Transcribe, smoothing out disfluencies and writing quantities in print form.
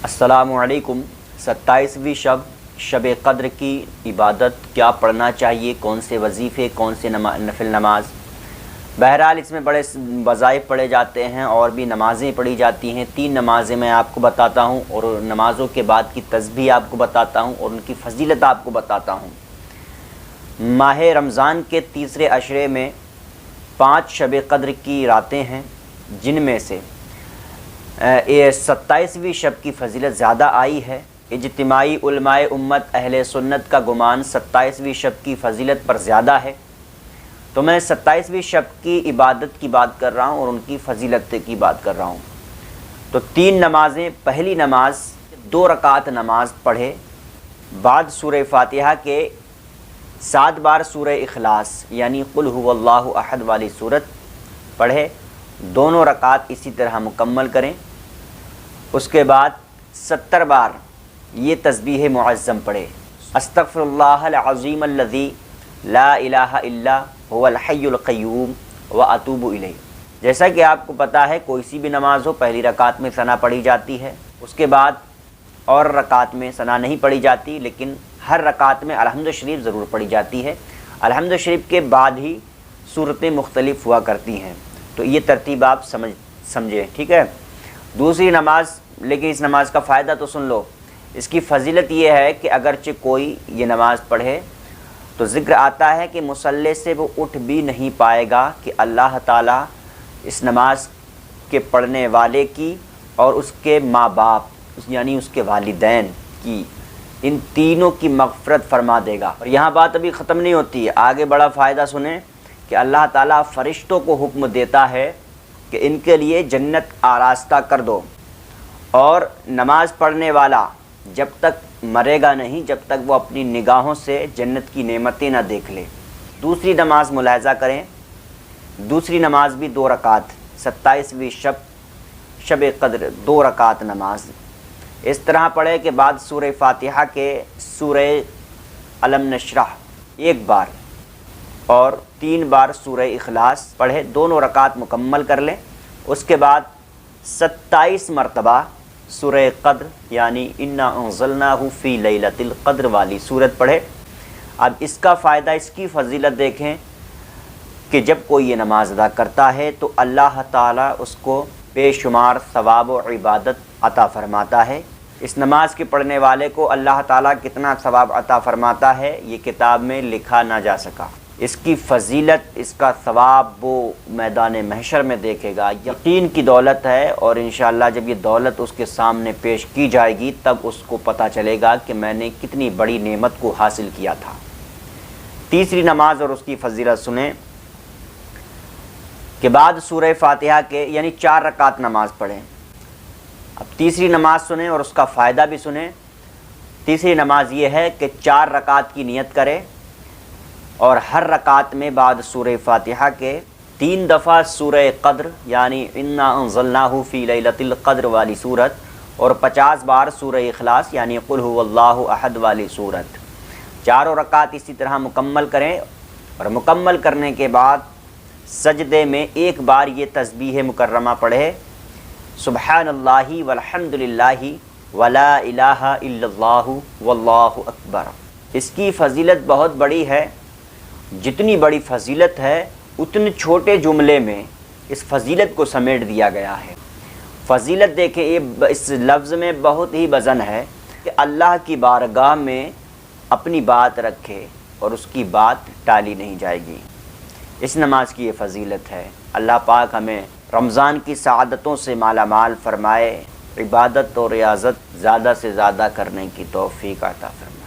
अस्सलामु अलैकुम। 27वीं शब क़द्र की इबादत क्या पढ़ना चाहिए, कौन से वजीफ़े, कौन से नफिल नमाज। बहरहाल इसमें बड़े वज़ाइफ पढ़े जाते हैं और भी नमाज़ें पढ़ी जाती हैं। 3 नमाज़ें मैं आपको बताता हूँ और नमाज़ों के बाद की तस्बीह आपको बताता हूँ और उनकी फजीलत आपको बताता हूँ। माह रमज़ान के तीसरे अशरे में 5 शब क़द्र की रातें हैं, जिनमें से 27वीं शब की फजीलत ज़्यादा आई है। इज्तिमाई उलमाए उम्मत अहले सुन्नत का गुमान 27वीं शब की फजीलत पर ज़्यादा है। तो मैं 27वीं शब की इबादत की बात कर रहा हूँ और उनकी फजीलत की बात कर रहा हूँ। तो 3 नमाज़ें, पहली नमाज 2 रकात नमाज पढ़े, बाद सूरह फातिहा के 7 बार सूरह इखलास यानी कुल हुवल्लाहु अहद वाली सूरत पढ़े, दोनों रकात इसी तरह मुकम्मल करें। उसके बाद 70 बार ये तस्बीह मुअज़्ज़म पढ़े, अस्तग़फ़िरुल्लाहल अज़ीम अल्लज़ी ला इलाहा इल्ला हुवल हय्युल क़य्यूम व अतूबु इलैह। जैसा कि आपको पता है, कोई सी भी नमाज हो, पहली रकात में सना पढ़ी जाती है, उसके बाद और रकात में सना नहीं पढ़ी जाती, लेकिन हर रकात में अलहम्द शरीफ ज़रूर पढ़ी जाती है। अलहम्द शरीफ के बाद ही सूरतें मुख्तलिफ हुआ करती हैं। तो ये तरतीब आप समझें, ठीक है। दूसरी नमाज, लेकिन इस नमाज का फ़ायदा तो सुन लो। इसकी फजीलत ये है कि अगरचे कोई ये नमाज़ पढ़े तो ज़िक्र आता है कि मुसल्ले से वो उठ भी नहीं पाएगा कि अल्लाह ताला इस नमाज के पढ़ने वाले की और उसके माँ बाप यानी उसके वालिदैन की, इन तीनों की मग़फ़िरत फरमा देगा। और यहाँ बात अभी ख़त्म नहीं होती है, आगे बड़ा फ़ायदा सुने कि अल्लाह ताला फ़रिश्तों को हुक्म देता है कि इनके लिए जन्नत आरास्ता कर दो। और नमाज़ पढ़ने वाला जब तक मरेगा नहीं, जब तक वो अपनी निगाहों से जन्नत की नेमतें ना देख ले। दूसरी नमाज मुलाहज़ा करें, दूसरी नमाज भी 2 रकात, 27वीं शब क़द्र 2 रकात नमाज इस तरह पढ़े कि बाद सूरह फातिहा के सूरह अलम नशरह 1 बार और 3 बार सूरह इखलास पढ़े, दोनों रकात मुकम्मल कर लें। उसके बाद 27 मरतबा सूरह क़द्र यानी इन्ना अंज़लनाहु फ़ी लैलतिल क़द्र वाली सूरत पढ़े। अब इसका फ़ायदा, इसकी फ़जीलत देखें कि जब कोई ये नमाज अदा करता है तो अल्लाह ताला उसको बेशुमार सवाब व इबादत अता फ़रमाता है। इस नमाज के पढ़ने वाले को अल्लाह ताला कितना सवाब अता फ़रमाता है ये किताब में लिखा ना जा सका। इसकी फ़जीलत, इसका सवाब वो मैदान महशर में देखेगा। यकीन की दौलत है और इंशाअल्लाह जब ये दौलत उसके सामने पेश की जाएगी तब उसको पता चलेगा कि मैंने कितनी बड़ी नेमत को हासिल किया था। तीसरी नमाज और उसकी फ़जीलत सुने कि बाद सूरह फातिहा के यानी 4 रकात नमाज पढ़ें। अब तीसरी नमाज सुने और उसका फ़ायदा भी सुने। तीसरी नमाज ये है कि 4 रकात की नियत करे और हर रकात में बाद सूरह फातिहा के 3 दफ़ा सूरह क़द्र यानी इन्ना अंज़लनाहु फ़ी लैलतिल क़द्र वाली सूरत और 50 बार सूरह इखलास यानी कुल हुवल्लाहु अहद वाली सूरत, चारों रकात इसी तरह मुकम्मल करें। और मुकम्मल करने के बाद सजदे में 1 बार ये तस्बीह मुकर्रमा पढ़े, सुब्हानल्लाहि वल्हम्दुलिल्लाहि वला इलाहा इल्लल्लाहु वल्लाहु अकबर। इसकी फ़जीलत बहुत बड़ी है। जितनी बड़ी फ़जीलत है उतने छोटे जुमले में इस फ़जीलत को समेट दिया गया है। फ़जीलत देखें, ये इस लफ्ज़ में बहुत ही वज़न है कि अल्लाह की बारगाह में अपनी बात रखे और उसकी बात टाली नहीं जाएगी। इस नमाज की ये फ़जीलत है। अल्लाह पाक हमें रमज़ान की सआदतों से माला माल फ़रमाए, इबादत और रियाज़त ज़्यादा से ज़्यादा करने की तौफ़ीक़ अता फ़रमाए।